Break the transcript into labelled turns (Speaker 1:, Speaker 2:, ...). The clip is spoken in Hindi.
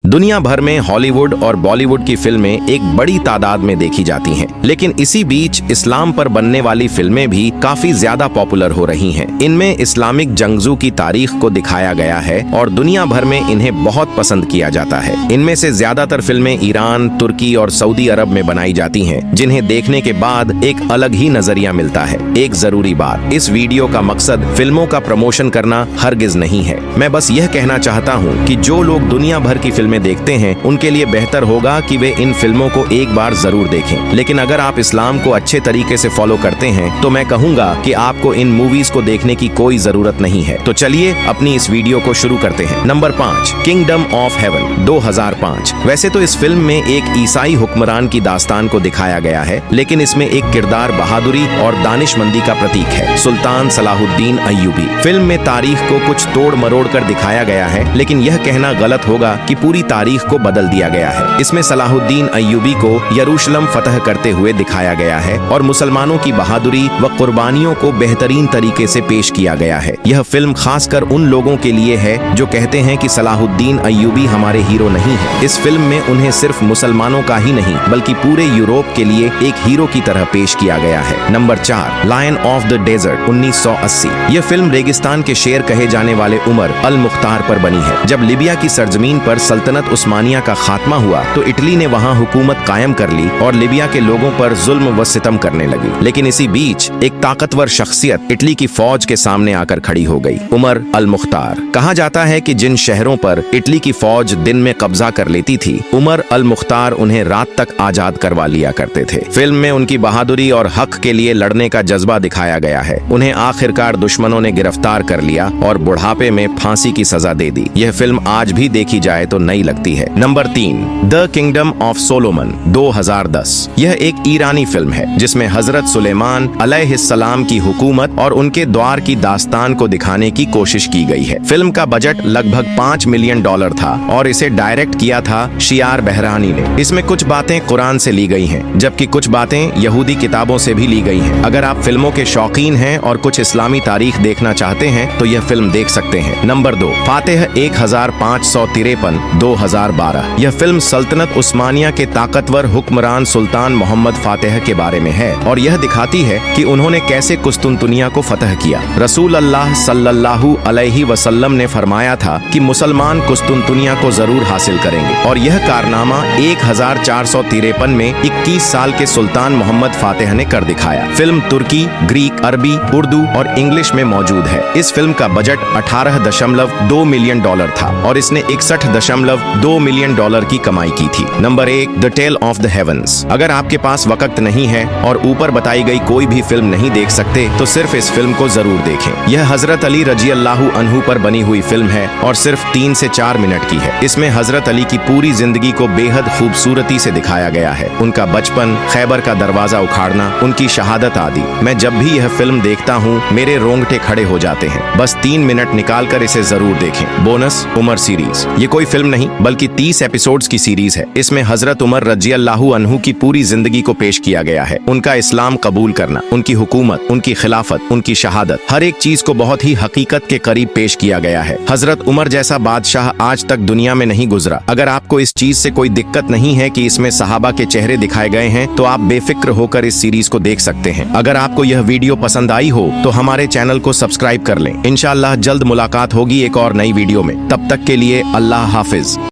Speaker 1: दुनिया भर में हॉलीवुड और बॉलीवुड की फिल्में एक बड़ी तादाद में देखी जाती हैं, लेकिन इसी बीच इस्लाम पर बनने वाली फिल्में भी काफी ज्यादा पॉपुलर हो रही हैं। इनमें इस्लामिक जंगजू की तारीख को दिखाया गया है और दुनिया भर में इन्हें बहुत पसंद किया जाता है। इनमें से ज्यादातर फिल्में ईरान, तुर्की और सऊदी अरब में बनाई जाती हैं, जिन्हें देखने के बाद एक अलग ही नजरिया मिलता है। एक जरूरी बात, इस वीडियो का मकसद फिल्मों का प्रमोशन करना हरगिज नहीं है। मैं बस यह कहना चाहता हूँ कि जो लोग दुनिया भर की फिल्में देखते हैं उनके लिए बेहतर होगा कि वे इन फिल्मों को एक बार जरूर देखें। लेकिन अगर आप इस्लाम को अच्छे तरीके से फॉलो करते हैं तो मैं कहूँगा कि आपको इन मूवीज को देखने की कोई जरूरत नहीं है। तो चलिए अपनी इस वीडियो को शुरू करते हैं। Number 5, kingdom of haven 2005। वैसे तो इस फिल्म में एक ईसाई हुक्मरान की दास्तान को दिखाया गया है, लेकिन इसमें एक किरदार बहादुरी और दानिशमंदी का प्रतीक है, सुल्तान सलाहुद्दीन अय्यूबी। फिल्म में तारीख को कुछ तोड़ मरोड़ कर दिखाया गया है, लेकिन यह कहना गलत होगा कि पूरी तारीख को बदल दिया गया है। इसमें सलाहुद्दीन अय्यूबी को यरूशलेम फतह करते हुए दिखाया गया है और मुसलमानों की बहादुरी व कुर्बानियों को बेहतरीन तरीके से पेश किया गया है। यह फिल्म खासकर उन लोगों के लिए है जो कहते हैं कि सलाहुद्दीन अय्यूबी हमारे हीरो नहीं है। इस फिल्म में उन्हें सिर्फ मुसलमानों का ही नहीं बल्कि पूरे यूरोप के लिए एक हीरो की तरह पेश किया गया है। Number 4, Lion of the Desert 1980। यह फिल्म रेगिस्तान के शेर कहे जाने वाले उमर अल मुख्तार पर बनी है। जब लीबिया की सरजमीन पर सल्तनत उस्मानिया का खात्मा हुआ तो इटली ने वहां हुकूमत कायम कर ली और लीबिया के लोगों पर जुल्म व सितम करने लगी। लेकिन इसी बीच एक ताकतवर शख्सियत इटली की फौज के सामने आकर खड़ी हो गई, उमर अल मुख्तार। कहा जाता है कि जिन शहरों पर इटली की फौज दिन में कब्जा कर लेती थी, उमर अल मुख्तार उन्हें रात तक आजाद करवा लिया करते थे। फिल्म में उनकी बहादुरी और हक के लिए लड़ने का जज्बा दिखाया गया है। उन्हें आखिरकार दुश्मनों ने गिरफ्तार कर लिया और बुढ़ापे में फांसी की सजा दे दी। यह फिल्म आज भी देखी जाए तो नई लगती है। Number 3, the kingdom of Solomon 2010। यह एक ईरानी फिल्म है जिसमें हजरत सुलेमान अलैहिस्सलाम की हुकूमत और उनके द्वार की दास्तान को दिखाने की कोशिश की गई है। फिल्म का बजट लगभग $5 मिलियन था और इसे डायरेक्ट किया था शियार बहरानी ने। इसमें कुछ बातें कुरान से ली गई हैं, जबकि कुछ बातें यहूदी किताबों से भी ली गई हैं। अगर आप फिल्मों के शौकीन हैं और कुछ इस्लामी तारीख देखना चाहते हैं तो यह फिल्म देख सकते हैं। Number 2, Fatih 1553 2012। यह फिल्म सल्तनत उस्मानिया के ताकतवर हुक्मरान सुल्तान मोहम्मद फातिह के बारे में है और यह दिखाती है कि उन्होंने कैसे कुस्तुनतुनिया को फतह किया। रसूल अल्लाह सल्लल्लाहु अलैहि वसल्लम ने फरमाया था कि मुसलमान कुस्तुनतुनिया को जरूर हासिल करेंगे और यह कारनामा 1453 में 21 साल के सुल्तान मोहम्मद फातिह ने कर दिखाया। फिल्म तुर्की, ग्रीक, अरबी, उर्दू और इंग्लिश में मौजूद है। इस फिल्म का बजट $18.2 मिलियन था और इसने $61.2 मिलियन की कमाई की थी। Number 1, The Tale of the Heavens. अगर आपके पास वक्त नहीं है और ऊपर बताई गई कोई भी फिल्म नहीं देख सकते तो सिर्फ इस फिल्म को जरूर देखें। यह हजरत अली रजी अल्लाहु अन्हु पर बनी हुई फिल्म है और सिर्फ 3 से 4 मिनट की है। इसमें हजरत अली की पूरी जिंदगी को बेहद खूबसूरती से दिखाया गया है, उनका बचपन, खैबर का दरवाजा उखाड़ना, उनकी शहादत आदि। मैं जब भी यह फिल्म देखता हूँ मेरे रोंगटे खड़े हो जाते हैं। बस 3 मिनट निकाल कर इसे जरूर देखें। Bonus, Umar series. ये कोई फिल्म नहीं बल्कि 30 एपिसोड्स की सीरीज है। इसमें हजरत उमर रजी अल्लाहु अन्हु की पूरी जिंदगी को पेश किया गया है, उनका इस्लाम कबूल करना, उनकी हुकूमत, उनकी खिलाफत, उनकी शहादत, हर एक चीज को बहुत ही हकीकत के करीब पेश किया गया है। हजरत उमर जैसा बादशाह आज तक दुनिया में नहीं गुजरा। अगर आपको इस चीज से कोई दिक्कत नहीं है कि इसमें सहाबा के चेहरे दिखाए गए हैं तो आप बेफिक्र होकर इस सीरीज को देख सकते हैं। अगर आपको यह वीडियो पसंद आई हो तो हमारे चैनल को सब्सक्राइब कर लें। इंशाअल्लाह जल्द मुलाकात होगी एक और नई वीडियो में। तब तक के लिए अल्लाह हाफिज।